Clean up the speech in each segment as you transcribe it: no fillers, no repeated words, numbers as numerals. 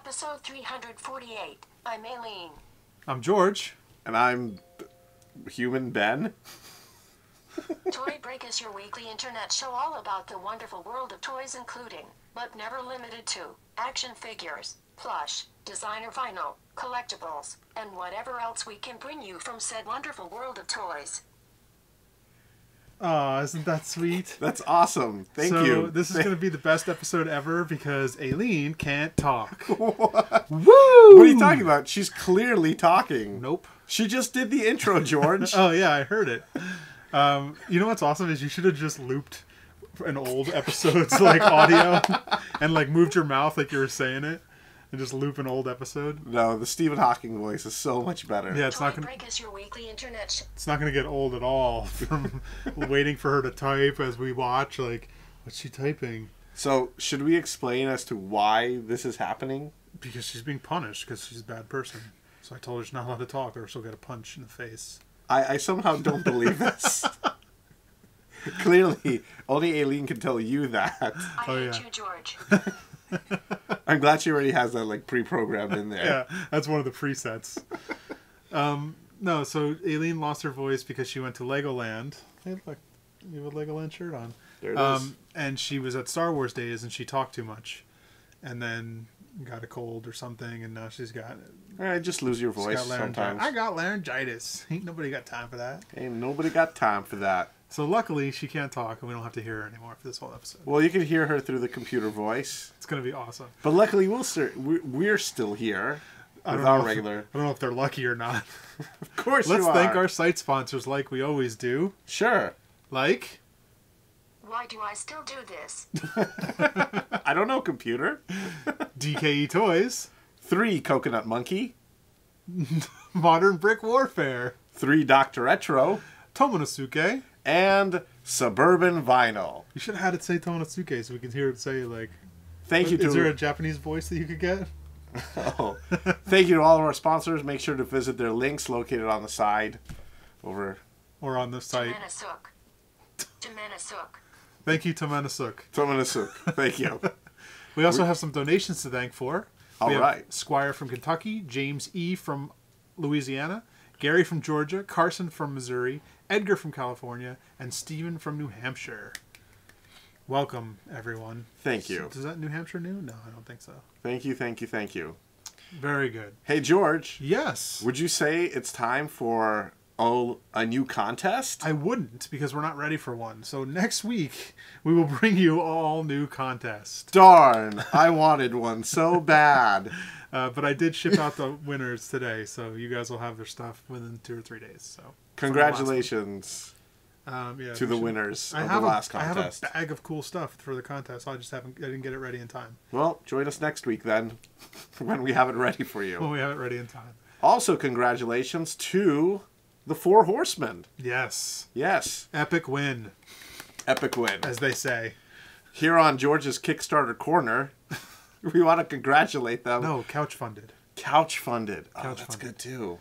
episode 348. I'm Aileen. I'm George. And I'm Human Ben. Toy Break is your weekly internet show all about the wonderful world of toys, including, but never limited to, action figures, plush, designer vinyl, collectibles, and whatever else we can bring you from said wonderful world of toys. Aw, isn't that sweet? That's awesome. Thank you. So this is going to be the best episode ever because Aileen can't talk. What? Woo! What are you talking about? She's clearly talking. Nope. She just did the intro, George. Oh, yeah, I heard it. You know what's awesome is you should have just looped an old episode's like audio and like moved your mouth like you were saying it and just loop an old episode. No, the Stephen Hawking voice is so much better. Yeah, it's Toy not gonna. Break is your weekly internet It's not gonna get old at all from waiting for her to type as we watch. Like, what's she typing? So, should we explain as to why this is happening? Because she's being punished because she's a bad person. So I told her she's not allowed to talk or she'll get a punch in the face. I somehow don't believe this. Clearly, only Aileen can tell you that. I Oh, hate yeah. you, George. I'm glad she already has that like pre-programmed in there. Yeah, that's one of the presets. No, so Aileen lost her voice because she went to Legoland. Hey, look, you have a Legoland shirt on. There it is. And she was at Star Wars Days and she talked too much. And then got a cold or something and now she's got... All right, just lose your voice sometimes. I got laryngitis. Ain't nobody got time for that. Ain't nobody got time for that. So luckily she can't talk and we don't have to hear her anymore for this whole episode. Well, you can hear her through the computer voice. It's going to be awesome. But luckily, we're still here with our regular. I don't know if they're lucky or not. Of course, Let's you thank are. our site sponsors like we always do. Sure. Like... Why do I still do this? I don't know, computer. DKE Toys. 3 Coconut Monkey. Modern Brick Warfare. 3 Dr. Retro. Tomonosuke. And Suburban Vinyl. You should have had it say Tomonosuke so we could hear it say, like... Thank you to... Is there a Japanese voice that you could get? Oh. Thank you to all of our sponsors. Make sure to visit their links located on the side over... Or on the site. Jimenezuk. Thank you, Tomonosuk. Tomonosuk. Thank you. We also have some donations to thank for. All We have right. Squire from Kentucky, James E. from Louisiana, Gary from Georgia, Carson from Missouri, Edgar from California, and Stephen from New Hampshire. Welcome, everyone. Thank you. Is that New Hampshire new? No, I don't think so. Thank you, thank you, thank you. Very good. Hey, George. Yes. Would you say it's time for a new contest? I wouldn't, because we're not ready for one. So next week, we will bring you all new contests. Darn, I wanted one so bad. But I did ship out the winners today, so you guys will have their stuff within 2 or 3 days. So Congratulations yeah, to the winners of the have last contest. I have a bag of cool stuff for the contest. I didn't get it ready in time. Well, join us next week then, when we have it ready for you. When we have it ready in time. Also, congratulations to the 4 Horsemen. Yes. Yes, Epic win, epic win. as they say. Here on George's Kickstarter Corner, we want to congratulate them. No, couch funded. Couch funded. Oh, Couch that's funded. good too.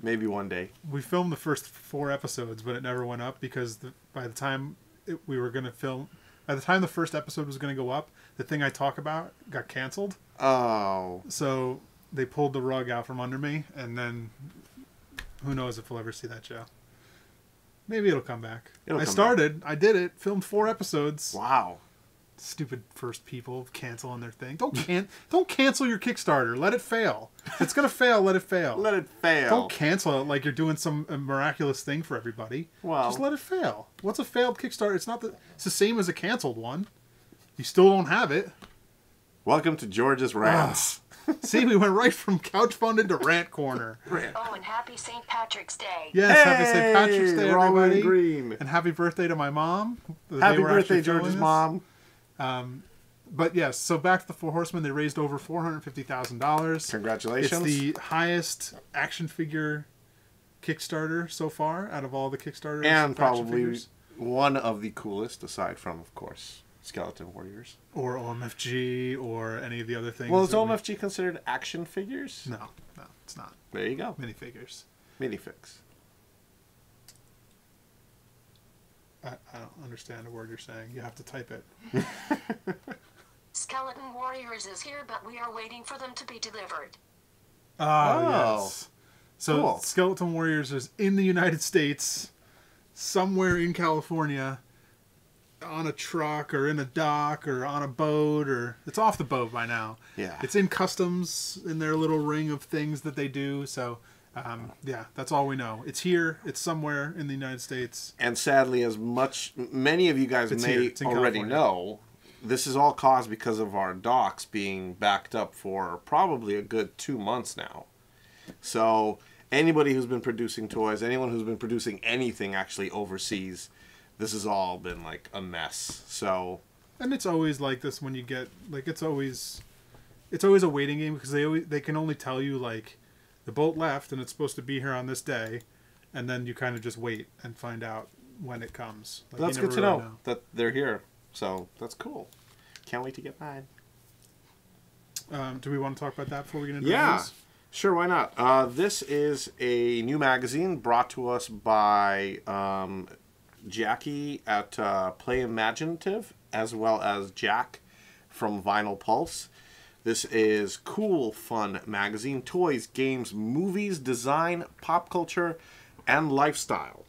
Maybe one day. We filmed the first 4 episodes, but it never went up because by the time the first episode was going to go up, the thing I talk about got canceled. Oh. So they pulled the rug out from under me, and then who knows if we'll ever see that show. Maybe it'll come back. I did it, filmed 4 episodes. Wow. Stupid first people canceling their thing. Don't cancel your Kickstarter. Let it fail. If it's gonna fail, let it fail. Let it fail. Don't cancel it like you're doing some miraculous thing for everybody. Well, just let it fail. What's a failed Kickstarter? It's the same as a canceled one. You still don't have it. Welcome to George's Rants. See, we went right from couch funded to rant corner. Oh, and happy St. Patrick's Day. Yes, happy St. Patrick's Day, we're all wearing everybody. green. And happy birthday to my mom. Happy birthday, George's mom. But yes, so back to the 4 Horsemen. They raised over $450,000. Congratulations. It's the highest action figure Kickstarter so far out of all the Kickstarters. And for action probably figures. one of the coolest, aside from, of course, Skeleton Warriors. Or OMFG or any of the other things. Well, is OMFG considered action figures? No, it's not. There you go. Minifigures. Minifix. I don't understand a word you're saying. You have to type it. Skeleton Warriors is here, but we are waiting for them to be delivered. Oh, yes. So Cool. Skeleton Warriors is in the United States, somewhere in California, on a truck or in a dock or on a boat, or it's off the boat by now. Yeah. It's in customs in their little ring of things that they do. So, yeah, that's all we know. It's here. It's somewhere in the United States. And sadly, many of you guys It's may here. It's in already California. know, this is all caused because of our docks being backed up for probably a good 2 months now. So anybody who's been producing toys, anyone who's been producing anything actually overseas, this has all been like a mess. So, And it's always like this when you get like it's always a waiting game because they can only tell you like the boat left and it's supposed to be here on this day, and then you kind of just wait and find out when it comes. Like, that's you good never to really know that they're here. So that's cool. Can't wait to get mine. Do we want to talk about that before we get into Yeah, news? sure. Why not? This is a new magazine brought to us by Jackie at Play Imaginative, as well as Jack from Vinyl Pulse. This is Cool Fun Magazine. Toys, games, movies, design, pop culture, and lifestyle.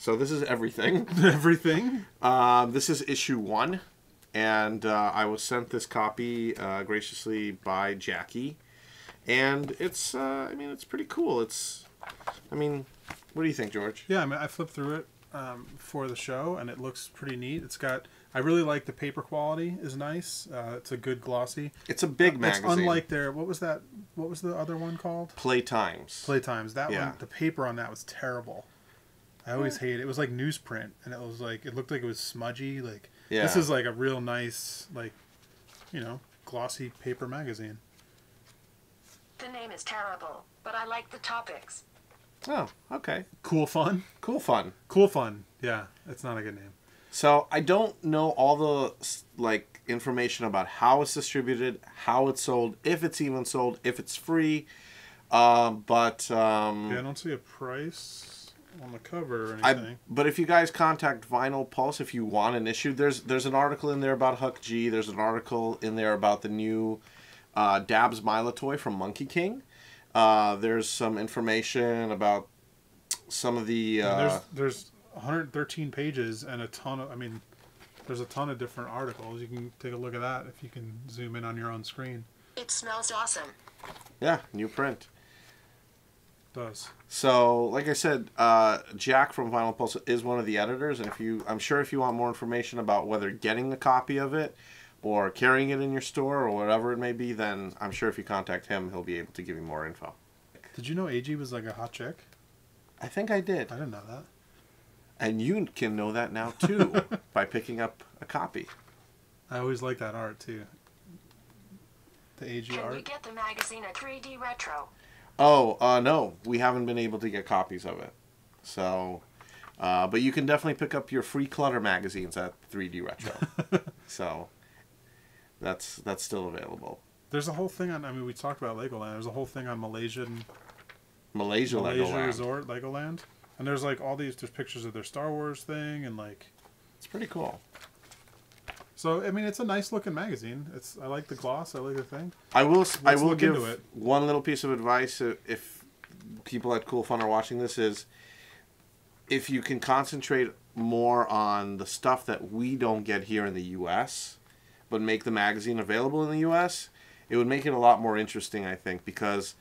So this is everything. Everything. This is issue 1. And I was sent this copy graciously by Jackie. And it's, I mean, it's pretty cool. I mean, what do you think, George? Yeah, I mean, I flipped through it for the show, and it looks pretty neat. I really like the paper quality is nice. It's a good glossy. It's a big magazine. It's unlike what was the other one called? Playtimes. Playtimes. That Yeah. one, the paper on that was terrible. I always hate it. It was like newsprint, and it looked like it was smudgy. Like, Yeah. This is like a real nice, like, glossy paper magazine. The name is terrible, but I like the topics. Oh, okay. Cool fun. Cool Fun. Cool fun. Yeah, it's not a good name. So I don't know all the information about how it's distributed, how it's sold, if it's even sold, if it's free. But Yeah, I don't see a price on the cover or anything. but if you guys contact Vinyl Pulse if you want an issue, there's an article in there about Huck G. There's an article in there about the new Dabs Mila toy from Monkey King. There's some information about some of the. There's 113 pages and there's a ton of different articles. You can take a look at that if you can zoom in on your own screen. It smells awesome. Yeah, new print. It does. So, like I said, Jack from Vinyl Pulse is one of the editors, and I'm sure if you want more information about whether getting a copy of it or carrying it in your store or whatever it may be, then I'm sure if you contact him, he'll be able to give you more info. Did you know AG was like a hot chick? I think I did. I didn't know that. And you can know that now, too, by picking up a copy. I always like that art, too. The AG Can we art. get the magazine a 3D retro? Oh, no. We haven't been able to get copies of it. So, but you can definitely pick up your free Clutter magazines at 3D Retro. So, that's still available. There's a whole thing on, we talked about Legoland. There's a whole thing on Malaysia Malaysia Legoland. Resort, Legoland. And there's like there's pictures of their Star Wars thing and like. It's pretty cool. So, it's a nice looking magazine. I like the gloss. I like the thing. I will look give into it. one little piece of advice if people at Cool Fun are watching this is if you can concentrate more on the stuff that we don't get here in the U.S., but make the magazine available in the U.S., it would make it a lot more interesting, I think, because,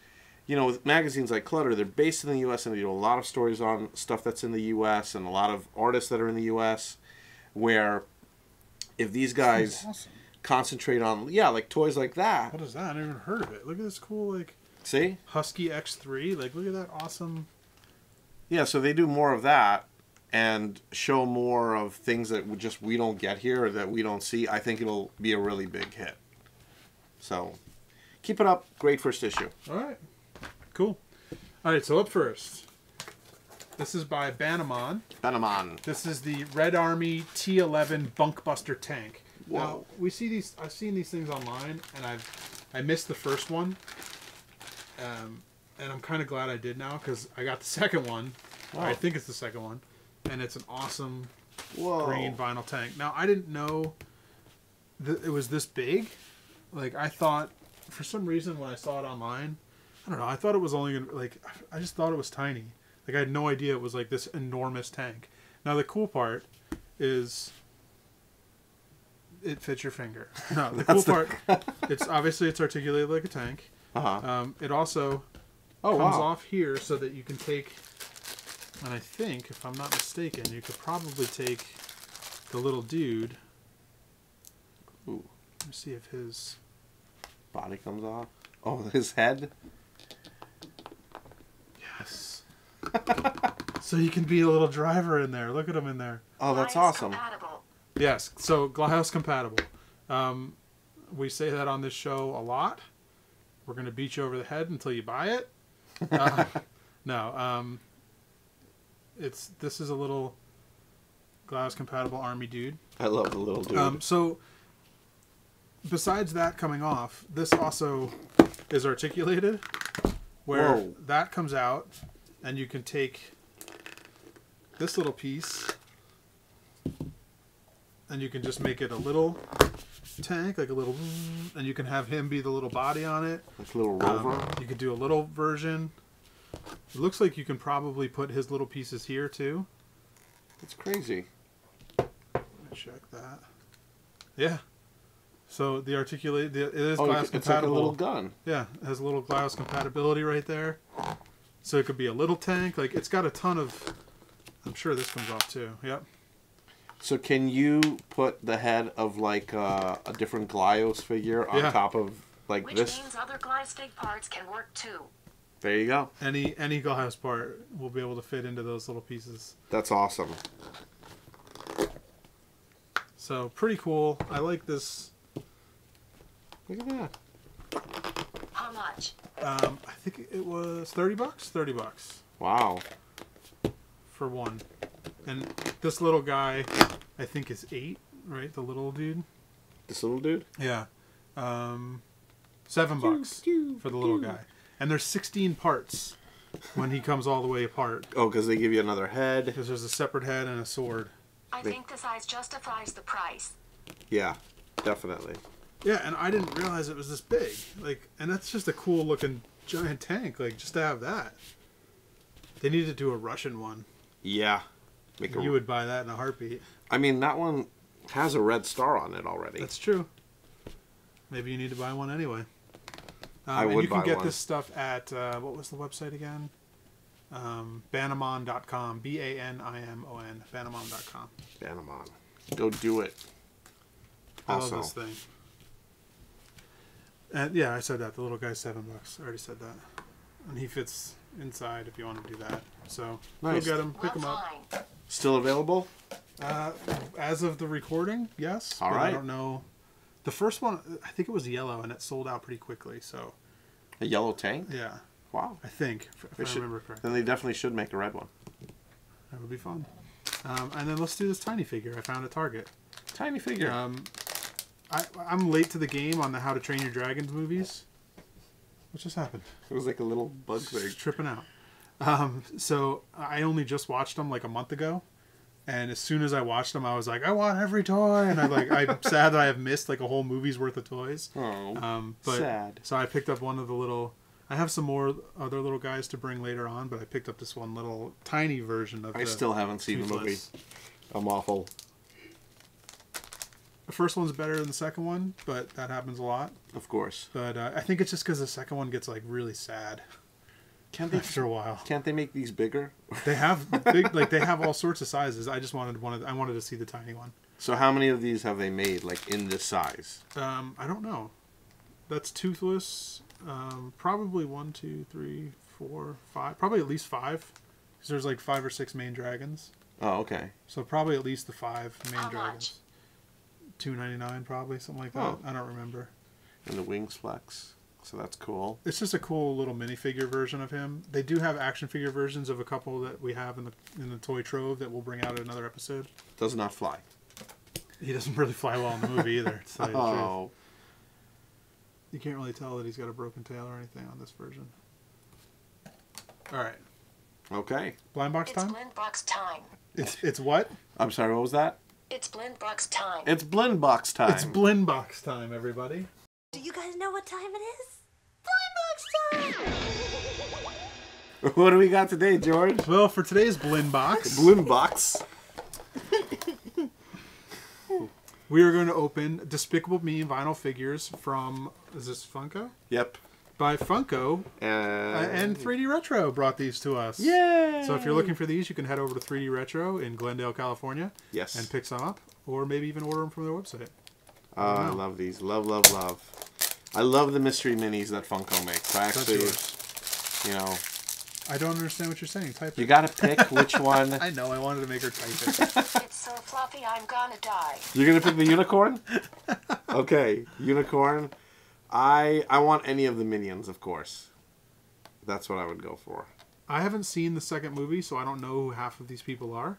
with magazines like Clutter, they're based in the U.S. and they do a lot of stories on stuff that's in the U.S. and a lot of artists that are in the U.S., where if these guys Awesome. concentrate on, like toys like that. What is that? I never even heard of it. Look at this cool, See? Husky X3. Look at that awesome. Yeah, so they do more of that and show more of things that we don't get here or that we don't see. I think it'll be a really big hit. So, keep it up. Great first issue. All right. Cool. All right, so up first. This is by Banimon. Banimon. This is the Red Army T11 Bunkbuster tank. Whoa. Now, we see these. I've seen these things online, and I missed the first one. And I'm kind of glad I did now because I got the second one. Wow. I think it's the second one, and it's an awesome Whoa. green vinyl tank. Now I didn't know it was this big. Like, I thought, for some reason, when I saw it online, I don't know, I thought it was only gonna, like, I just thought it was tiny. Like, I had no idea it was like this enormous tank. Now, the cool part is it fits your finger. No, the cool part, it's articulated like a tank. It also comes off here so that you can take, and I think, if I'm not mistaken, you could probably take the little dude. Ooh. Let me see if his body comes off. Oh, his head? Yes. So you can be a little driver in there. Look at him in there. Oh, that's awesome. Compatible. Yes, so Glass compatible. We say that on this show a lot. We're going to beat you over the head until you buy it. No, this is a little Glass compatible army dude. I love the little dude. So besides that coming off, this also is articulated, where that comes out, and you can take this little piece, and you can just make it a little tank, like a little, and you can have him be the little body on it. Like a little rover. You could do a little version. It looks like you can probably put his little pieces here too. That's crazy. Let me check that. Yeah. So the it is glass compatible. It's like a little gun. Yeah, it has a little glass compatibility right there. So it could be a little tank. Like, it's got a ton of. I'm sure this comes off too. Yep. So can you put the head of like a different Glyos figure on top of like Which this? Which means other Glystig parts can work too. There you go. Any glass part will be able to fit into those little pieces. That's awesome. So pretty cool. I like this. Look at that. How much? I think it was $30. $30. Wow. For one. And this little guy, I think, is 8, right? The little dude. This little dude? Yeah. $7 for the little guy. And there's 16 parts when he comes all the way apart. Oh, because they give you another head. Because there's a separate head and a sword. I think the size justifies the price. Yeah, definitely. Yeah, and I didn't realize it was this big. Like, and that's just a cool looking giant tank. Like, just to have that. They need to do a Russian one. Yeah. You would buy that in a heartbeat. I mean, that one has a red star on it already. That's true. Maybe you need to buy one anyway. I would buy one. And you can get this stuff at, what was the website again? Banimon.com. Banimon. Banimon.com. Banimon. Go do it. I love this thing. And yeah, I said that. The little guy's $7. I already said that. And he fits inside if you want to do that. So nice. Go get him, pick him up. Still available? As of the recording, yes. All right. I don't know. The first one, I think it was yellow, and it sold out pretty quickly. So. A yellow tank? Yeah. Wow. I think, if I remember correctly. Then they definitely should make a red one. That would be fun. And then let's do this tiny figure I found at Target. Tiny figure. I'm late to the game on the How to Train Your Dragons movies. What just happened? It was like a little bug thing. Just tripping out. So I only just watched them like a month ago. And as soon as I watched them, I was like, I want every toy. And I'm sad that I have missed like a whole movie's worth of toys. Oh, but, sad. So I picked up one of the little... I have some more other little guys to bring later on, but I picked up this one little tiny version of I still haven't seen the movie. I'm awful. The first one's better than the second one, but that happens a lot. Of course. But I think it's just because the second one gets like really sad. After a while. Can't they make these bigger? They have big, like they have all sorts of sizes. I just wanted to see the tiny one. So how many of these have they made, like in this size? I don't know. That's toothless. Probably 1, 2, 3, 4, 5. Probably at least 5. Because there's like 5 or 6 main dragons. Oh, okay. So probably at least the 5 main How dragons. Much? $2.99 probably, something like that. Oh. I don't remember. And the wings flex. So that's cool. It's just a cool little minifigure version of him. They do have action figure versions of a couple that we have in the toy trove that we'll bring out in another episode. Does not fly. He doesn't really fly well in the movie either. To tell you the truth. Oh. You can't really tell that he's got a broken tail or anything on this version. All right. Okay. Blind box time? It's blind box time. It's what? I'm sorry, what was that? It's blind box time. It's blind box time. It's blind box time, everybody. Do you guys know what time it is? Blind box time! What do we got today, George? Well, for today's blind box, Blind box. we are going to open Despicable Me vinyl figures from, is this Funko? Yep. By Funko, and 3D Retro brought these to us. Yay! So if you're looking for these, you can head over to 3D Retro in Glendale, California. Yes. And pick some up, or maybe even order them from their website. I love these. Love, love, love. I love the mystery minis that Funko makes. I actually, you know... I don't understand what you're saying. Type it. You gotta pick which one. I know, I wanted to make her type it. It's so fluffy, I'm gonna die. You're gonna pick the unicorn? Okay, unicorn. I want any of the minions, of course. That's what I would go for. I haven't seen the second movie, so I don't know who half of these people are.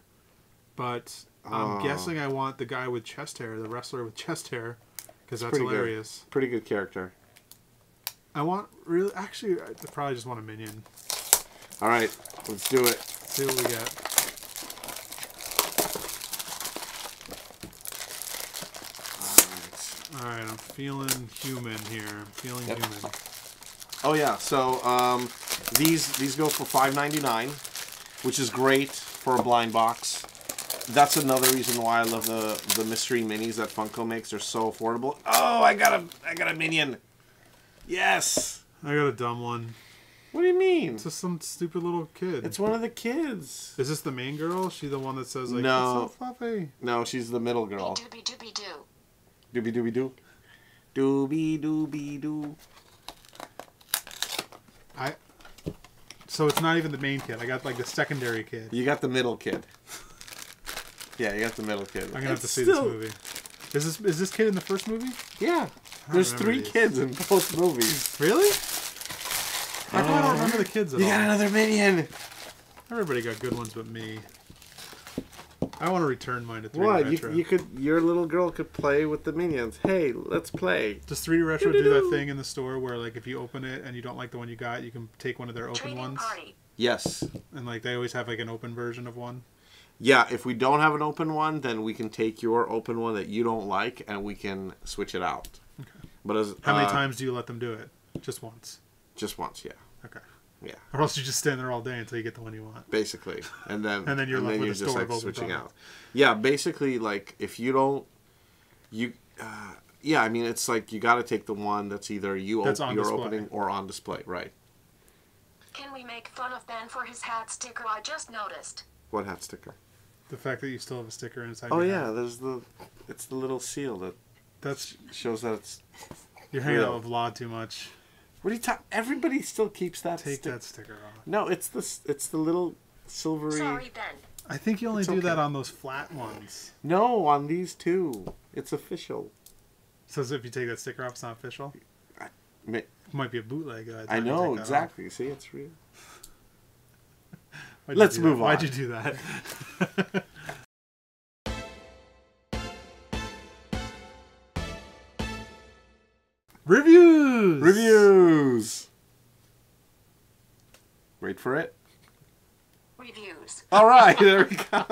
But I'm guessing I want the guy with chest hair, the wrestler with chest hair, because that's hilarious. Pretty good character. I want really, actually, I probably just want a minion. All right, let's do it. See what we get. All right, I'm feeling human here. I'm feeling human. Oh yeah, so these go for $5.99, which is great for a blind box. That's another reason why I love the mystery minis that Funko makes. They're so affordable. Oh, I got a minion. Yes. I got a dumb one. What do you mean? It's just some stupid little kid. It's one of the kids. Is this the main girl? Is she the one that says like, No. "It's so fluffy"? No, she's the middle girl. Doobie doobie doo. Doobie doobie doo. Doobie doobie doo. So it's not even the main kid. I got like the secondary kid. You got the middle kid. Yeah, you got the middle kid. I'm gonna have to see this movie. Is this kid in the first movie? Yeah. There's remember 3 these. kids in both movies. Really? How come I don't remember the kids at You all? got another minion. Everybody got good ones but me. I want to return mine to 3D What? Retro. You could. Your little girl could play with the minions. Hey, let's play. Does 3D Retro do that thing in the store where like if you open it and you don't like the one you got, you can take one of their open Trading ones? party. Yes. And like they always have like an open version of one. Yeah. If we don't have an open one, then we can take your open one that you don't like, and we can switch it out. Okay. But as How many times do you let them do it? Just once. Just once. Yeah. Okay. Yeah. Or else you just stand there all day until you get the one you want. Basically, and then And then you're left with a just store like of open switching product. out. Yeah, basically, like if you don't, yeah, I mean it's like you got to take the one that's either you're display. opening or on display, right? Can we make fun of Ben for his hat sticker I just noticed? What hat sticker? The fact that you still have a sticker inside Oh your yeah, hat. it's the little seal that That's shows that it's. you're hanging real. out with Law too much. What are you talking? Everybody still keeps that. Take that sticker off. No, it's the little silvery. Sorry, Ben. I think you only It's do that okay. on those flat ones. No, on these two, it's official. So as if you take that sticker off, it's not official. Ma- It might be a bootleg. By the I time you know take that exactly. See, it's real. off. Why'd you Let's do move that? on. Why'd you do that? Reviews. Reviews. Wait for it. Reviews. All right, there we go.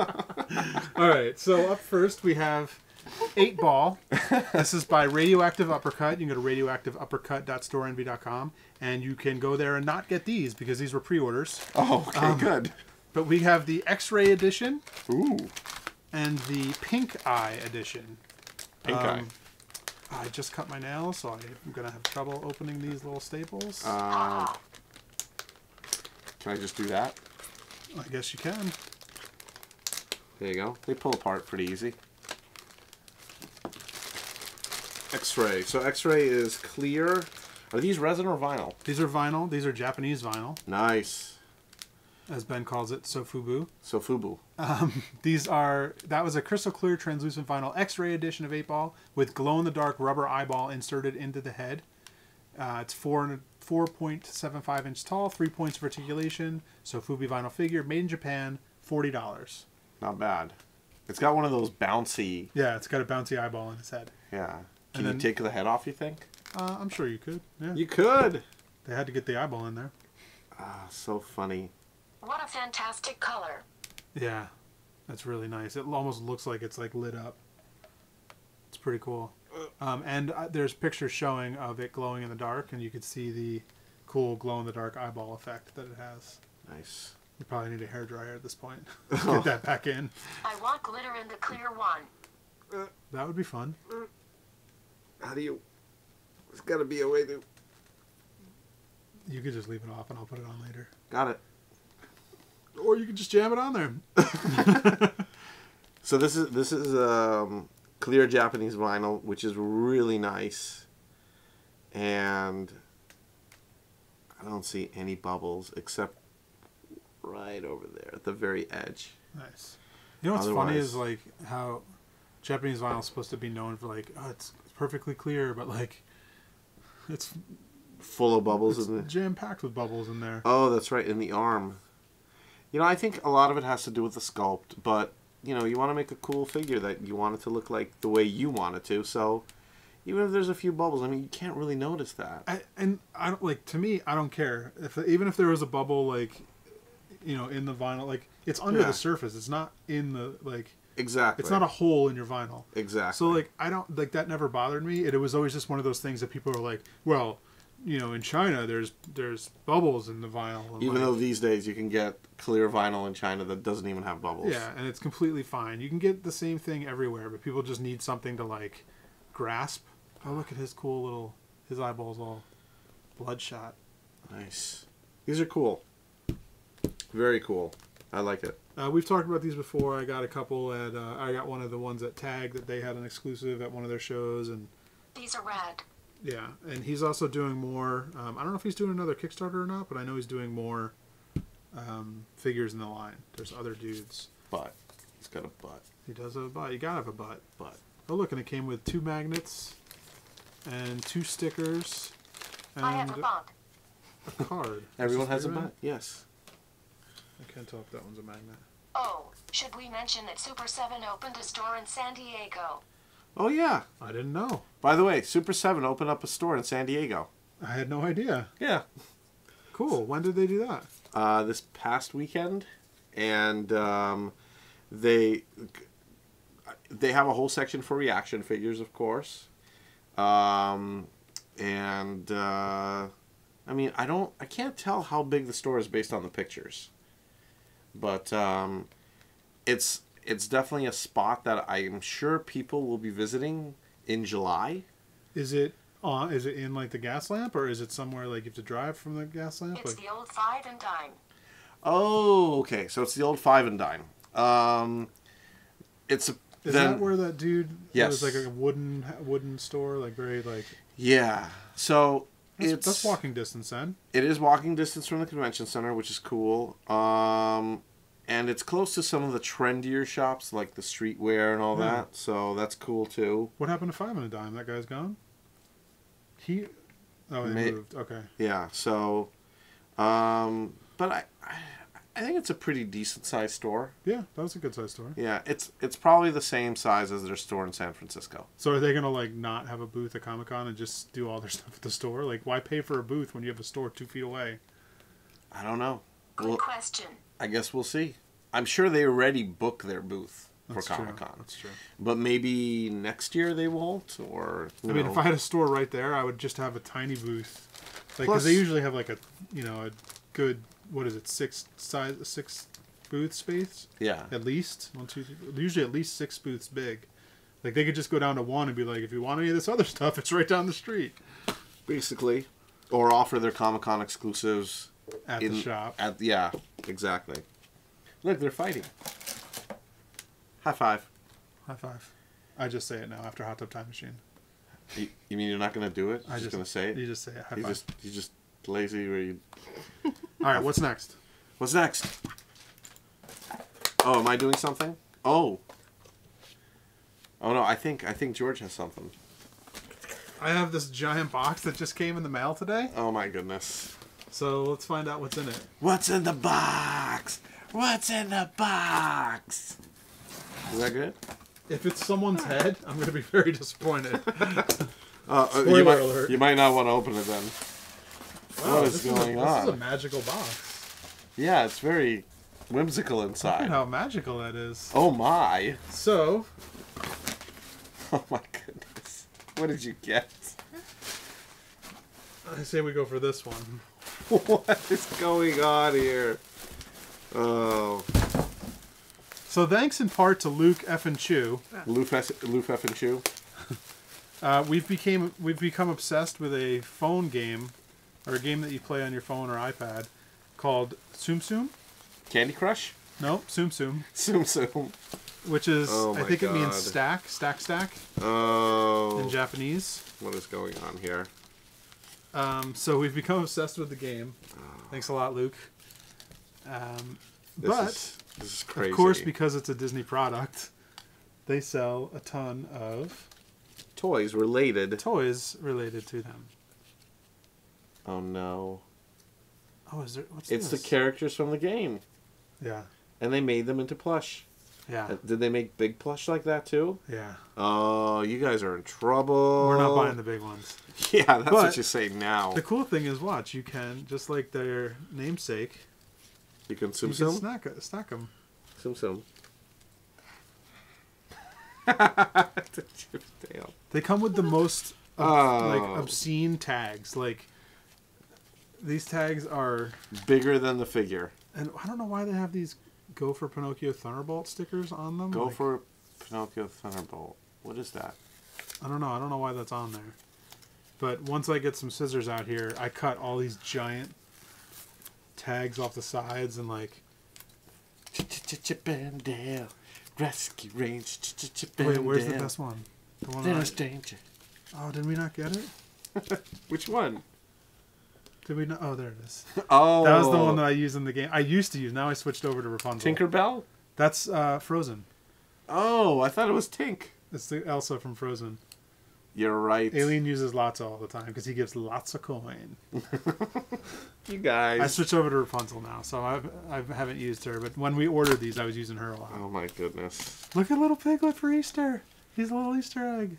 All right. So up first we have 8-Ball. This is by Radioactive Uppercut. You can go to radioactiveuppercut.storeenvy.com and you can go there and not get these because these were pre-orders. Oh, okay, good. But we have the X-Ray edition Ooh, and the Pink Eye edition. pink eye. I just cut my nails, so I'm going to have trouble opening these little staples. Can I just do that? I guess you can. There you go. They pull apart pretty easy. X-ray. So X-ray is clear. Are these resin or vinyl? These are vinyl. These are Japanese vinyl, Nice. as Ben calls it, sofubu. So Fubu. That was a crystal clear translucent vinyl X-ray edition of 8-Ball with glow-in-the-dark rubber eyeball inserted into the head. It's 4.75 inch tall, 3 points of articulation. Sofubu vinyl figure, made in Japan, $40. Not bad. It's got one of those bouncy. Yeah, it's got a bouncy eyeball in its head. Yeah. Can And you then- take the head off, you think? I'm sure you could. Yeah, You could. they had to get the eyeball in there. Ah, so funny. What a fantastic color. Yeah, That's really nice. It almost looks like it's like lit up. It's pretty cool. And there's pictures showing of it glowing in the dark, and you could see the cool glow in the dark eyeball effect that it has. Nice. You probably need a hairdryer at this point. Get that back in. I want glitter in the clear one. That would be fun. How do you... There's got to be a way to... You could just leave it off and I'll put it on later. Got it. Or you could just jam it on there. So this is clear Japanese vinyl, which is really nice. And I don't see any bubbles except right over there at the very edge. Nice. You know what's funny is like how Japanese vinyl is supposed to be known for like, oh, it's perfectly clear, but like it's full of bubbles in it. Jam packed with bubbles in there. Oh, that's right, in the arm. You know, I think a lot of it has to do with the sculpt, but you know, you want to make a cool figure that you want it to look like the way you want it to. So even if there's a few bubbles, I mean, you can't really notice that. I don't like. To me, I don't care even if there was a bubble, like, you know, in the vinyl, like it's under the surface. It's not in the like. Exactly. It's not a hole in your vinyl. Exactly. So like, I don't like that. Never bothered me. It was always just one of those things that people are like, well, you know, in China, there's bubbles in the vinyl. And even though these days you can get clear vinyl in China that doesn't even have bubbles. Yeah, and it's completely fine. You can get the same thing everywhere, but people just need something to like grasp. Oh, look at his cool little, his eyeballs all bloodshot. Nice. These are cool. Very cool. I like it. We've talked about these before. I got a couple at, I got one of the ones at Tag that they had an exclusive at one of their shows, and these are rad. Yeah, and he's also doing more. I don't know if he's doing another Kickstarter or not, but I know he's doing more figures in the line. There's other dudes. Butt. He's got a butt. He does have a butt. You gotta have a butt. Butt. Oh, look, and it came with 2 magnets and 2 stickers and I have a butt. a card. Everyone has a butt? Yes. I can't tell if that one's a magnet. Oh, should we mention that Super7 opened a store in San Diego? Oh, yeah. I didn't know. By the way, Super7 opened up a store in San Diego. I had no idea. Yeah. Cool. When did they do that? This past weekend. And they have a whole section for reaction figures, of course. I mean, I can't tell how big the store is based on the pictures. But it's definitely a spot that I'm sure people will be visiting in July. Is it in like the gas lamp, or is it somewhere like you have to drive from the gas lamp? It's like... the old 5 and dime. Oh, okay. So it's the old 5 and dime. Is that where that dude? Yes. It was like a wooden store, like very like. Yeah. So that's walking distance then. It is walking distance from the convention center, which is cool. And it's close to some of the trendier shops, like the streetwear and all that. So that's cool too. What happened to 5 and a dime? That guy's gone. He moved. Okay. Yeah. So, but I think it's a pretty decent sized store. Yeah, that was a good sized store. Yeah, it's probably the same size as their store in San Francisco. So are they gonna like not have a booth at Comic-Con and just do all their stuff at the store? Like, why pay for a booth when you have a store 2 feet away? I don't know. Good question. I guess we'll see. I'm sure they already booked their booth for Comic-Con. That's true. But maybe next year they won't, or I mean, if I had a store right there, I would just have a tiny booth, like Plus, because they usually have like a good 6 booth space. Yeah. At least 1, 2, 3. Usually at least 6 booths big. Like they could just go down to 1 and be like, if you want any of this other stuff, it's right down the street. Basically, or offer their Comic-Con exclusives At the shop. Yeah, exactly. Look, they're fighting. High five. High five. I just say it now after Hot Tub Time Machine. You mean you're not going to do it? You're just going to say it? You just say it. High five. You're just lazy where you... All right, what's next? What's next? Oh, am I doing something? Oh. Oh, no, I think George has something. I have this giant box that just came in the mail today. Oh, my goodness. So let's find out what's in it. What's in the box? What's in the box? Is that good? If it's someone's head, I'm going to be very disappointed. Spoiler alert. You might not want to open it then. Wow, what is going on? This is a magical box. Yeah, it's very whimsical Look at inside. how magical that is. Oh my. So, Oh my goodness. What did you get? I say we go for this one. What is going on here? Oh. So thanks in part to Luke F. and Chew, Loof F and Chew? we've become obsessed with a phone game, or a game that you play on your phone or iPad, called Tsum Tsum. Candy Crush? No, Tsum Tsum, Tsum Tsum. which is Oh I my think it means God. stack Oh. in Japanese. What is going on here? So we've become obsessed with the game. Thanks a lot, Luke. This is crazy. Of course, because it's a Disney product, they sell a ton of Toys related. toys related to them. Oh no. Oh, is there? What's It's the this? characters from the game. Yeah, And they made them into plush. yeah, Did they make big plush like that too? yeah. Oh, you guys are in trouble. We're not buying the big ones. Yeah, that's But what you say now. The cool thing is, watch, you can, just like their namesake, You can Tsum you can Tsum? stack them. Tsum Tsum. Damn. They come with the most like Oh. obscene tags. Like these tags are, Bigger than the figure. and I don't know why they have these "Go for Pinocchio Thunderbolt" stickers on them. Go Like, for Pinocchio Thunderbolt. What is that? I don't know. I don't know why that's on there. But once I get some scissors out here, I cut all these giant tags off the sides and like. Chip and Dale. Rescue range. Wait, where's the best one? The one that There's danger. oh, did we not get it? Which one? Did we not? Oh, there it is. Oh. That was the one that I used in the game. I used to use. Now I switched over to Rapunzel. Tinkerbell? That's Frozen. Oh, I thought it was Tink. It's the Elsa from Frozen. You're right. Alien uses lots all the time because he gives lots of coin. You guys. I switched over to Rapunzel now, so I haven't used her. But when we ordered these, I was using her a lot. Oh my goodness. Look at little Piglet for Easter. He's a little Easter egg.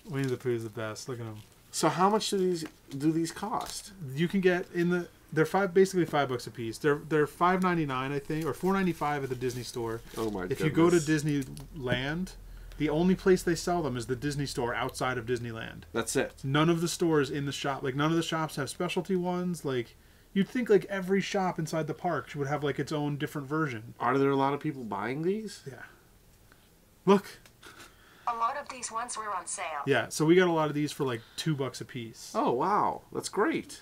Winnie the Pooh's the best. Look at him. So how much do these cost? You can get they're basically $5 a piece. They're $5.99 I think, or $4.95 at the Disney store. Oh my goodness. If you go to Disneyland, the only place they sell them is the Disney store outside of Disneyland. That's it. None of the stores in the shop, like none of the shops have specialty ones. Like you'd think like every shop inside the park would have like its own different version. Are there a lot of people buying these? Yeah. Look. A lot of these ones were on sale. Yeah, so we got a lot of these for like $2 a piece. Oh wow, that's great.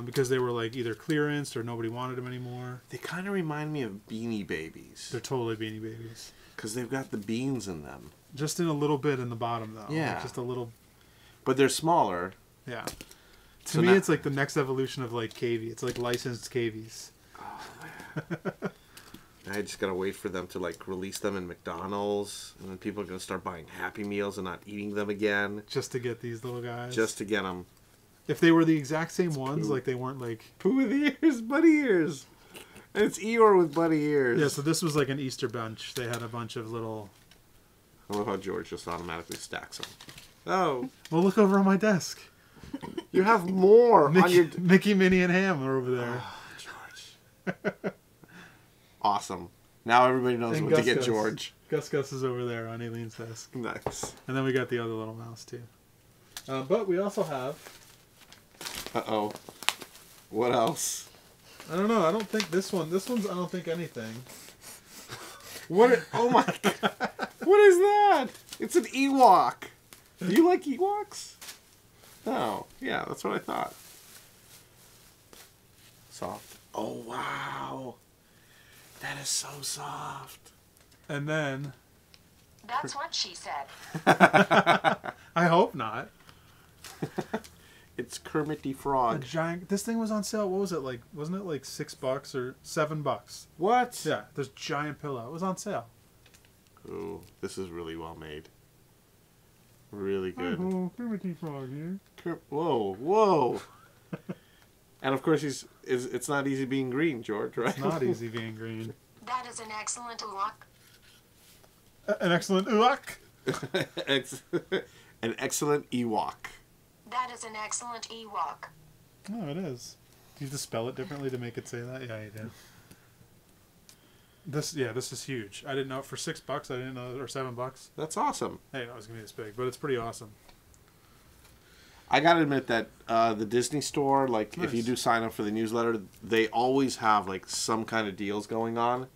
Because they were like either clearance or nobody wanted them anymore. They kind of remind me of Beanie Babies. They're totally Beanie Babies. Because they've got the beans in them. Just in a little bit in the bottom though. Yeah. Like just a little. But they're smaller. Yeah. To So me, now- it's like the next evolution of like KV. It's like licensed KVs. I just gotta wait for them to like release them in McDonald's, and then people are gonna start buying Happy Meals and not eating them again, Just to get these little guys. just to get them. If they were the exact same ones, Pooh. like they weren't like. Pooh with ears, bunny ears, and it's Eeyore with bunny ears. Yeah, so this was like an Easter bunch. They had a bunch of little. I love how George just automatically stacks them. Oh, Well, look over on my desk. you have more on Mickey, your. Mickey, Minnie, and Ham are over there. George. Awesome. Now everybody knows And what to Gus get Gus. George. Gus is over there on Aileen's desk. Nice. And then we got the other little mouse, too. But we also have... Uh-oh. What else? I don't know. I don't think this one's, I don't think anything. What? Oh my god. What is that? It's an Ewok. Do you like Ewoks? Oh, yeah, that's what I thought. Soft. Oh, wow. That is so soft. And then... That's what she said. I hope not. It's Kermit the A Frog. giant... This thing was on sale. What was it like? Wasn't it like $6 or $7? What? Yeah, this giant pillow. It was on sale. Ooh, this is really well made. Really good. Oh, Kermit Frog here. Whoa, whoa. And of course, it's not easy being green, George, right? It's not easy being green. That is an excellent look. An excellent Ewok. An excellent Ewok. That is an excellent Ewok. Oh, it is. Do you have to spell it differently to make it say that? Yeah, you do. This is huge. I didn't know for $6. I didn't know, or $7. That's awesome. I didn't know it was gonna be this big, but it's pretty awesome. I gotta admit that the Disney store, like if you Nice. do sign up for the newsletter, they always have like some kind of deals going on.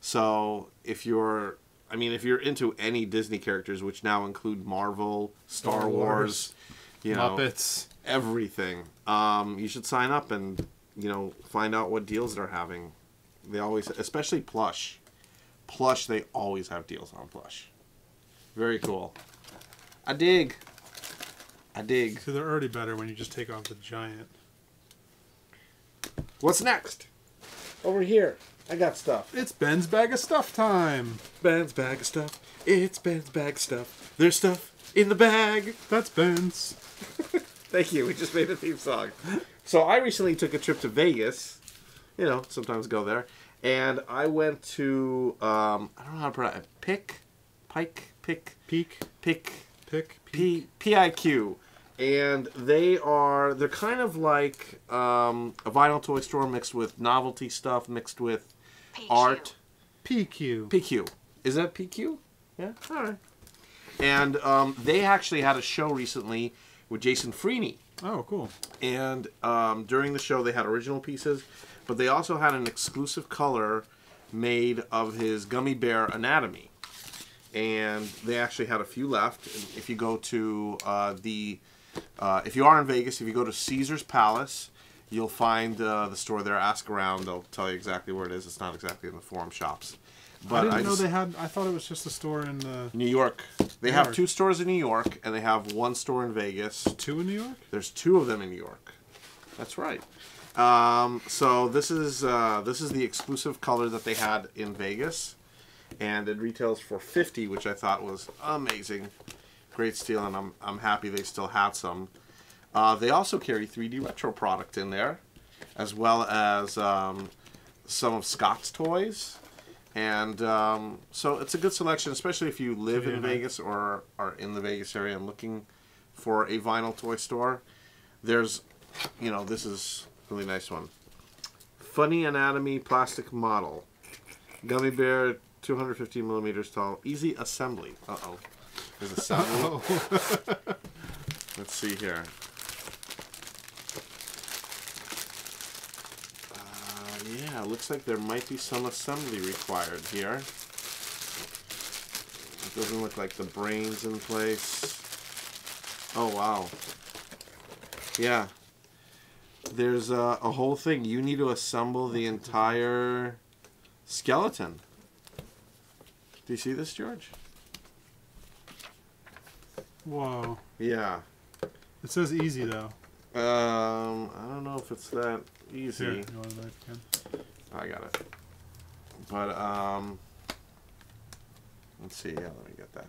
So if you're into any Disney characters, which now include Marvel, Star Wars, you know, Muppets. everything, you should sign up and find out what deals they're having. They always, especially plush. Plush, they always have deals on plush. Very cool. I dig. So they're already better when you just take off the giant. What's next? Over here. I got stuff. It's Ben's bag of stuff time. Ben's bag of stuff. It's Ben's bag of stuff. There's stuff in the bag. That's Ben's. Thank you. We just made a theme song. So I recently took a trip to Vegas. Sometimes go there. And I went to, I don't know how to pronounce it. PIQ. And they're kind of like a vinyl toy store mixed with novelty stuff, mixed with PQ. art. PQ. PQ. Is that PQ? Yeah? All right. And they actually had a show recently with Jason Freeney. Oh, cool. And during the show, they had original pieces, but they also had an exclusive color made of his Gummy Bear anatomy. And they actually had a few left. If you go to if you are in Vegas, if you go to Caesar's Palace, you'll find the store there. Ask around; they'll tell you exactly where it is. It's not exactly in the Forum Shops. But I didn't know they had. I thought it was just a store in New York. They New have York. 2 stores in New York, and they have 1 store in Vegas. 2 in New York. There's 2 of them in New York. That's right. So this is the exclusive color that they had in Vegas, and it retails for $50, which I thought was amazing, great steal, and I'm happy they still have some. They also carry 3D retro product in there, as well as some of Scott's toys, and so it's a good selection, especially if you live in Vegas or are in the Vegas area and looking for a vinyl toy store. There's, this is a really nice one. Funny Anatomy plastic model. Gummy Bear, 250 millimeters tall. Easy assembly. Uh-oh. There's assembly. Let's see here. Yeah, looks like there might be some assembly required here. It doesn't look like the brain's in place. Oh, wow. Yeah. There's a whole thing. You need to assemble the entire skeleton. Do you see this, George? Whoa. Yeah. It says easy though. I don't know if it's that easy. Here, you want to knife again? I got it. But let's see. Yeah, let me get that.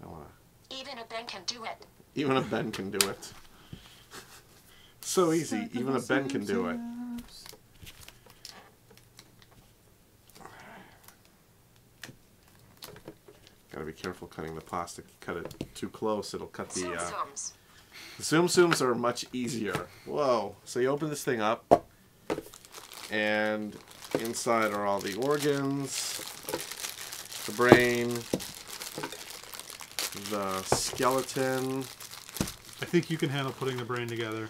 I wanna. Even a Ben can do it. Even a Ben can do it. So easy. Even a Ben can do it. Gotta be careful cutting the plastic. You cut it too close, it'll cut the. Tsum Tsums. The Tsum Tsums are much easier. Whoa. So you open this thing up, and inside are all the organs, the brain, the skeleton. I think you can handle putting the brain together.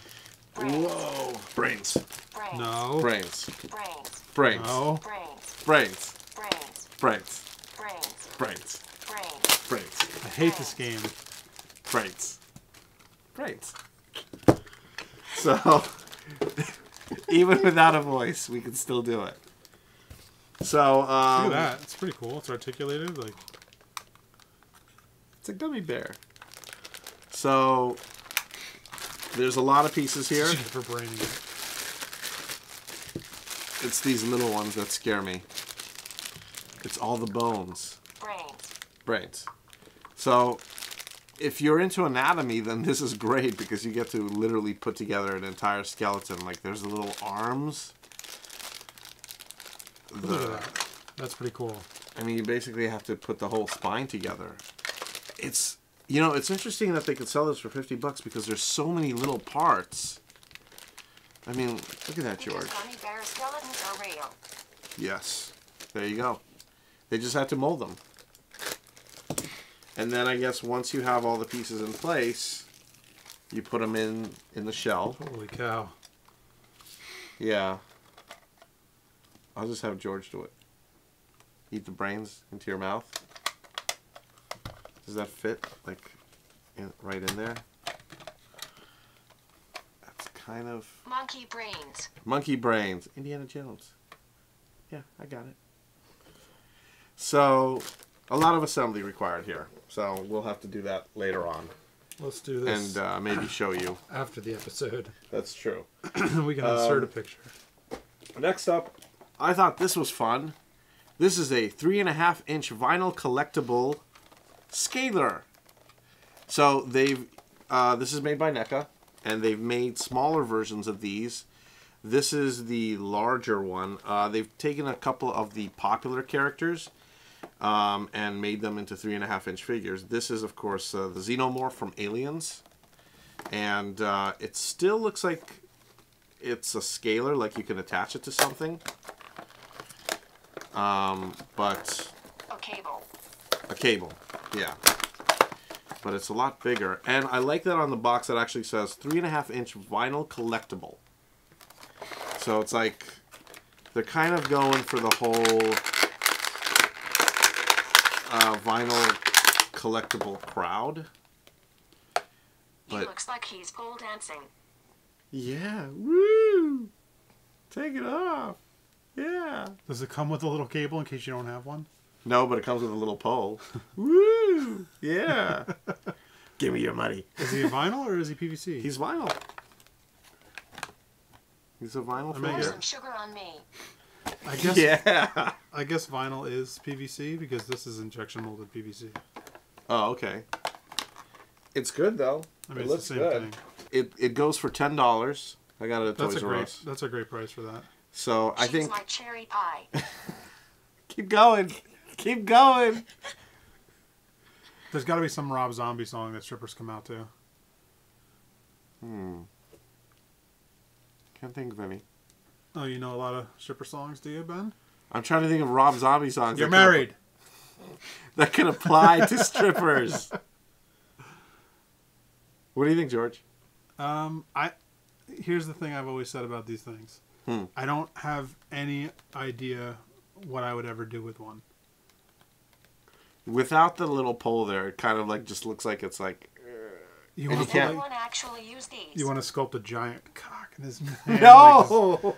Whoa. Brains. Brains. No. Brains. Brains. Brains. No. Brains. Brains. Brains. Brains. Brains. Brains. Brains. Brains. I hate this game. Brains. Brains. So, even without a voice, we can still do it. So, Look at that. It's pretty cool. It's articulated. Like, it's a gummy bear. So, there's a lot of pieces here. for brain. It's these little ones that scare me. It's all the bones. Brains. Brains. So, if you're into anatomy, then this is great because you get to literally put together an entire skeleton. Like, there's the little arms. Look at that. That's pretty cool. I mean, you basically have to put the whole spine together. It's, it's interesting that they could sell this for $50 because there's so many little parts. I mean, look at that, George. Because Gummy Bear skeletons are real. Yes. There you go. They just had to mold them. And then I guess once you have all the pieces in place, you put them in the shell. Holy cow. Yeah. I'll just have George do it. Eat the brains into your mouth. Does that fit, like, right in there? That's kind of... Monkey brains. Monkey brains. Indiana Jones. Yeah, I got it. So, a lot of assembly required here. So, we'll have to do that later on. Let's do this. And maybe show you. After the episode. That's true. We can insert a picture. Next up, I thought this was fun. This is a 3.5-inch vinyl collectible scaler. So they've this is made by NECA, and they've made smaller versions of these. This is the larger one. They've taken a couple of the popular characters and made them into 3.5-inch figures. This is, of course, the xenomorph from Aliens, and it still looks like it's a scaler, like you can attach it to something. But A cable. a cable, yeah. But it's a lot bigger. And I like that on the box it actually says 3.5-inch vinyl collectible. So it's like they're kind of going for the whole vinyl collectible crowd. He But looks like he's pole dancing. yeah, woo! Take it off. Yeah. Does it come with a little cable in case you don't have one? No, but it comes with a little pole. Woo! Yeah. Give me your money. Is he a vinyl or is he PVC? He's vinyl. He's a vinyl I mean, Pour figure. some sugar on me. I guess. Yeah. I guess vinyl is PVC because this is injection molded PVC. Oh, okay. It's good though. I mean, It it's looks the same good. thing. It goes for $10. I got it at That's Toys a R great. Us. That's a great price for that. So I She's think my cherry pie. keep going. Keep going. There's got to be some Rob Zombie song that strippers come out to. Can't think of any. Oh, you know a lot of stripper songs, do you, Ben? I'm trying to think of Rob Zombie songs. You're that can- married. that can apply to strippers. What do you think, George? Here's the thing I've always said about these things. I don't have any idea what I would ever do with one. Without the little pole there, it kind of like just looks like it's like. You And want you to can't- Anyone actually use these? you want to sculpt a giant cock in his hand? No!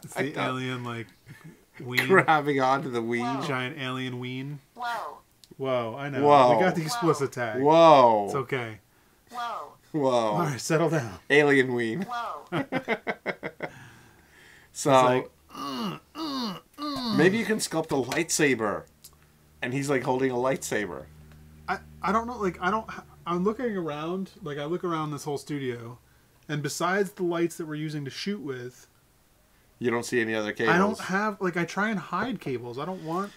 It's the alien like ween, Grabbing onto the weed. Whoa. giant alien ween. Whoa. Whoa, I know. Whoa. We got the explicit tag. Whoa. It's okay. Whoa. Whoa. All right, settle down. Alien ween. Whoa. So like, maybe you can sculpt a lightsaber, and he's like holding a lightsaber. I don't know. Like I'm looking around. Like I look around this whole studio, and besides the lights that we're using to shoot with, You don't see any other cables. I don't have like I try and hide cables. I don't want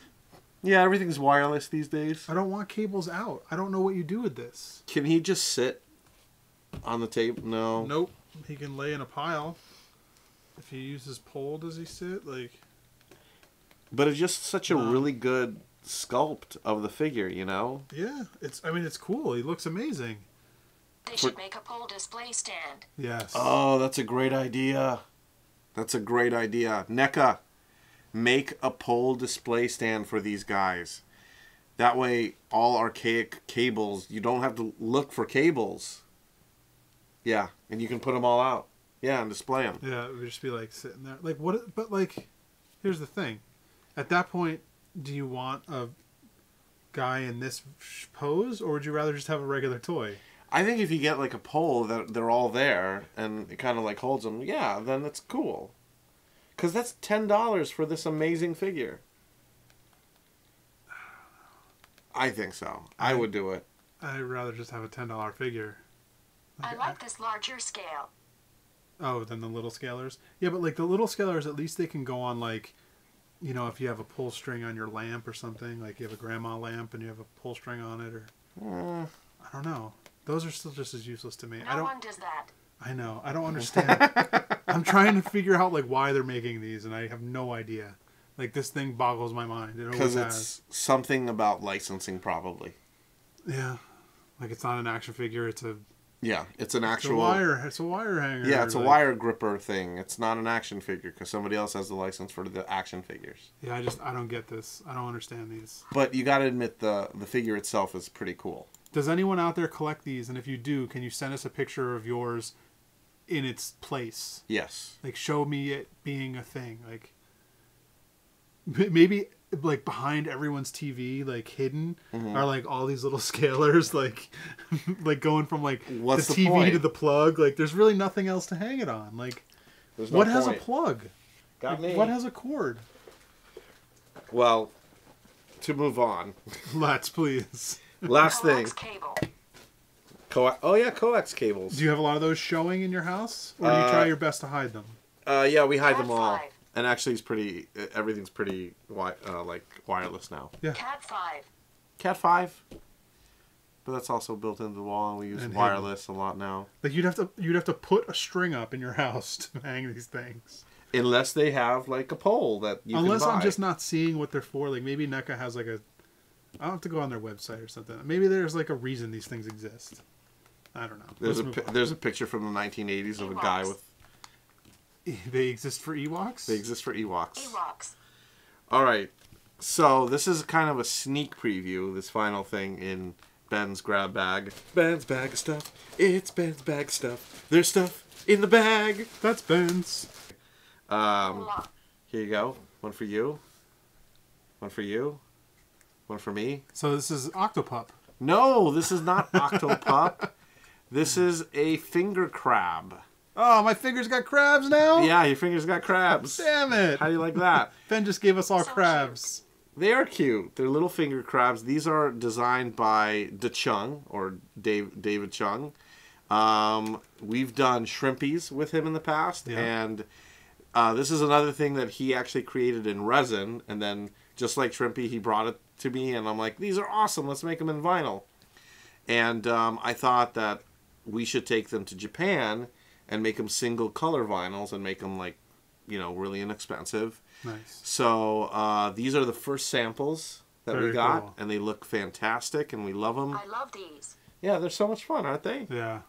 Yeah, everything's wireless these days. cables out. I don't know what you do with this. Can he just sit on the table? No. Nope. He can lay in a pile. If he uses pole, does he sit? Like But it's just such a really good sculpt of the figure, you know? yeah, it's cool. He looks amazing. They should make a pole display stand. Yes. Oh, that's a great idea. That's a great idea. NECA, make a pole display stand for these guys. That way, all archaic cables, you don't have to look for cables. Yeah, and you can put them all out. Yeah, and display them. Yeah, it would just be like sitting there. Like what? But like, here's the thing. At that point, do you want a guy in this pose, or would you rather just have a regular toy? I think if you get like a pole that they're all there and it kind of like holds them, yeah, then that's cool. Because that's $10 for this amazing figure. I think so. I would do it. I'd rather just have a $10 figure. I like this larger scale. Oh, than the little scalers? Yeah, but like the little scalers, at least they can go on like, you know, if you have a pull string on your lamp or something, like you have a grandma lamp and you have a pull string on it, or I don't know. Those are still just as useless to me. No one does that. I know. I don't understand. I'm trying to figure out like why they're making these, and I have no idea. Like, this thing boggles my mind. It Because always it's something about licensing, probably. Yeah. Like, it's not an action figure. It's a... Yeah, it's an It's actual... a wire hanger. Yeah, it's a like- wire gripper thing. It's not an action figure because somebody else has the license for the action figures. Yeah, I don't get this. I don't understand these. But you got to admit the figure itself is pretty cool. Does anyone out there collect these? And if you do, can you send us a picture of yours in its place? Yes. Like, show me it being a thing. Like, maybe like behind everyone's TV, like hidden, are like all these little scalers, like like going from like What's the the TV point? to the plug. Like, there's really nothing else to hang it on. Like, There's no what has a point. plug? Got Like, me. what has a cord? Well, to move on. Let's please. Last thing. Coax cable. Coax cables. Do you have a lot of those showing in your house, or do you try your best to hide them? Yeah, we hide them Cat all. 5. And actually, it's pretty. Everything's pretty like wireless now. Yeah. Cat 5. Cat 5. But that's also built into the wall, and we use And wireless a lot now. Like, you'd have to put a string up in your house to hang these things. Unless they have like a pole that you Unless can buy. I'm just not seeing what they're for. Like, maybe NECA has like a... I'll have to go on their website or something. Maybe there's like a reason these things exist. I don't know. There's Let's move on. there's a picture from the 1980s of a guy Ewoks. with. They exist for Ewoks? They exist for Ewoks. Ewoks. All right, so this is kind of a sneak preview. This final thing in Ben's grab bag. Ben's bag of stuff. It's Ben's bag of stuff. There's stuff in the bag. That's Ben's. Lock. Here you go. One for you. One for you. One for me. So this is Octopup. No, this is not Octopup. This is a finger crab. Oh, my fingers got crabs now? Yeah, your fingers got crabs. Damn it. How do you like that? Ben just gave us all So crabs. They are cute. They're little finger crabs. These are designed by Chung, or David Chung. We've done shrimpies with him in the past, Yeah. and this is another thing that he actually created in resin, and then just like Shrimpy, he brought it to me, and I'm like, these are awesome. Let's make them in vinyl. And I thought that we should take them to Japan and make them single color vinyls and make them like, you know, really inexpensive. Nice. So these are the first samples that we Very got, cool. and they look fantastic, and we love them. I love these. Yeah, they're so much fun, aren't they? Yeah.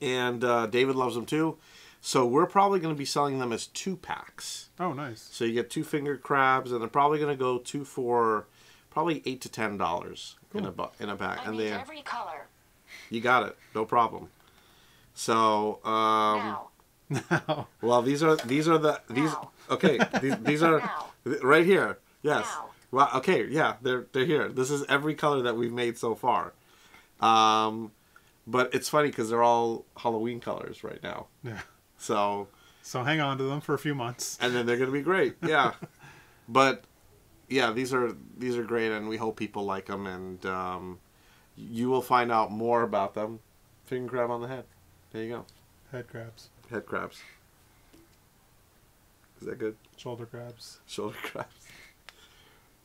And David loves them too. So we're probably going to be selling them as 2-packs. Oh, nice. So you get 2 finger crabs, and they're probably going to go 2 for probably $8 to $10 in a bag. I And need they, every color. you got it, no problem. So Now. well, these are these Now. okay. These are Now. right here. Yes. Now. Well, okay, yeah, they're here. This is every color that we've made so far. But it's funny because they're all Halloween colors right now. Yeah. So So hang on to them for a few months. and then they're gonna be great. Yeah. But yeah, these are great, and we hope people like them. And you will find out more about them. Finger crab on the head. There you go. Head crabs. Head crabs. Is that good? Shoulder crabs. Shoulder crabs.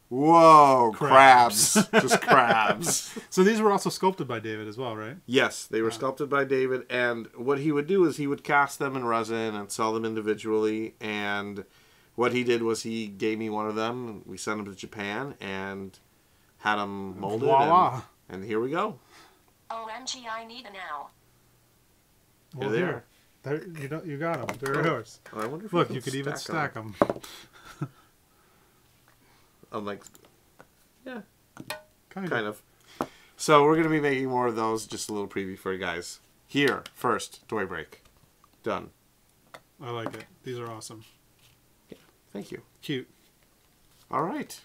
Whoa, Crabs. crabs. Just crabs. So these were also sculpted by David as well, right? Yes, they were sculpted by David, and what he would do is he would cast them in resin and sell them individually, and what he did was he gave me one of them, and we sent them to Japan, and had them molded, Voila. and here we go. OMG, I need a now. Well, Here they here. There, you got them. They're yours. I wonder if Look, we you can could even stack 'em. them. I'm like, yeah, Kind of. So we're going to be making more of those, just a little preview for you guys. Here, first, toy break. Done. I like it. These are awesome. Thank you. Cute. All right.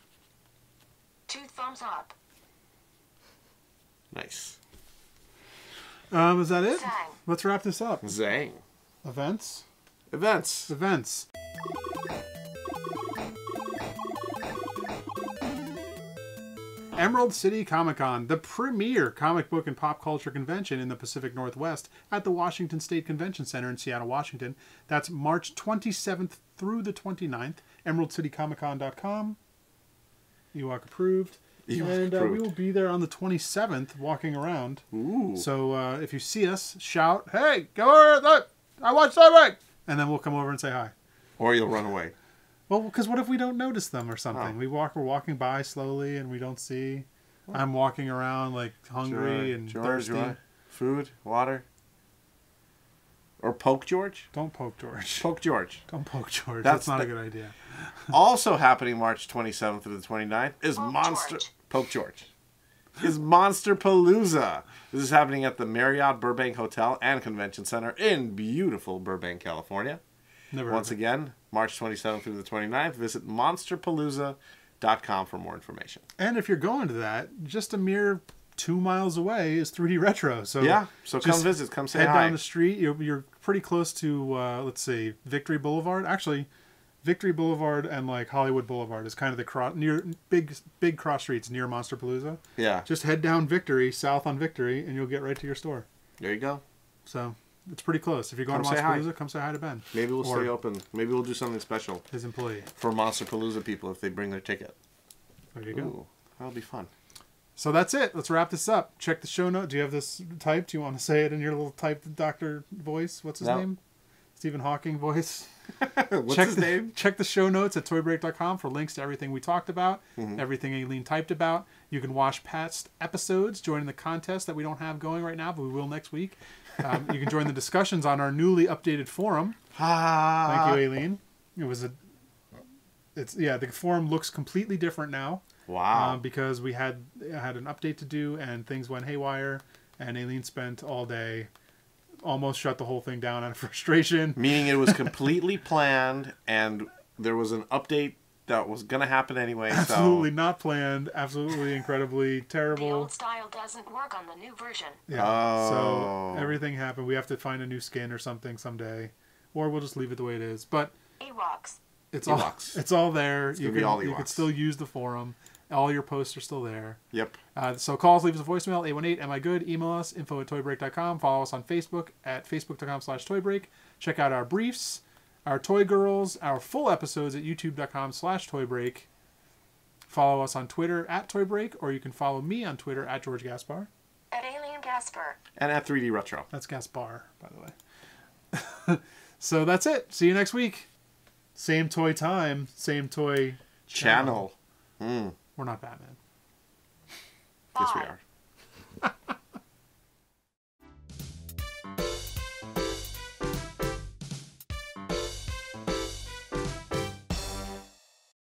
2 thumbs up. Nice. Is that it? Zang. Let's wrap this up. Zang. Events? Events. Events. Emerald City Comic Con, the premier comic book and pop culture convention in the Pacific Northwest at the Washington State Convention Center in Seattle, Washington. That's March 27th through the 29th. EmeraldCityComicCon.com. Ewok approved. Ewok And approved. we will be there on the 27th walking around. Ooh. So if you see us, shout, "Hey, go over there! I watched that right!" And then we'll come over and say hi. Or you'll run away. Well, because what if we don't notice them or something? Oh. We're walking by slowly and we don't see. I'm walking around like hungry and thirsty. Food, water. Or poke George? Don't poke George. Poke George. Don't poke George. That's not a good idea. Also happening March 27th through the 29th is Poke George. Is Monster Palooza. This is happening at the Marriott Burbank Hotel and Convention Center in beautiful Burbank, California. Once again, March 27th through the 29th, visit monsterpalooza.com for more information. And if you're going to that, just a mere 2 miles away is 3D Retro. So yeah, so come visit, come say hi. Head hi. down the street. You're pretty close to, let's see, Victory Boulevard. Actually, Victory Boulevard and like Hollywood Boulevard is kind of the big cross streets near Monster Palooza. Yeah. Just head down Victory, south on Victory, and you'll get right to your store. There you go. So it's pretty close. If you're going to Monster Palooza, come say hi to Ben. Maybe we'll stay open. Maybe we'll do something special. His employee. For Monster Palooza people if they bring their ticket. There you go. Ooh, that'll be fun. So that's it. Let's wrap this up. Check the show note. Do you have this typed? Do you want to say it in your little typed doctor voice? What's his name? Stephen Hawking voice. What's his name? Check the show notes at toybreak.com for links to everything we talked about, everything Aileen typed about. You can watch past episodes, join in the contest that we don't have going right now, but we will next week. You can join the discussions on our newly updated forum. Thank you, Aileen. The forum looks completely different now. Wow. Because we had an update to do and things went haywire, and Aileen spent all day, almost shut the whole thing down out of frustration. Meaning it was completely planned, and there was an update that was going to happen anyway. Absolutely not planned. Absolutely incredibly terrible. The old style doesn't work on the new version. Yeah. Oh. So everything happened. We have to find a new skin or something someday, or we'll just leave it the way it is. But Ewoks. It's all there. You can still use the forum. All your posts are still there. Yep. So call us, leave us a voicemail, 818 Am I Good? Email us, info@toybreak.com. Follow us on Facebook at facebook.com/toybreak. Check out our briefs, our Toy Girls, our full episodes at youtube.com/toybreak. Follow us on Twitter at toybreak, or you can follow me on Twitter at George Gaspar. At Alien Gaspar. And at 3D Retro. That's Gaspar, by the way. So that's it. See you next week. Same toy time, same toy channel. We're not Batman. Yes, we are.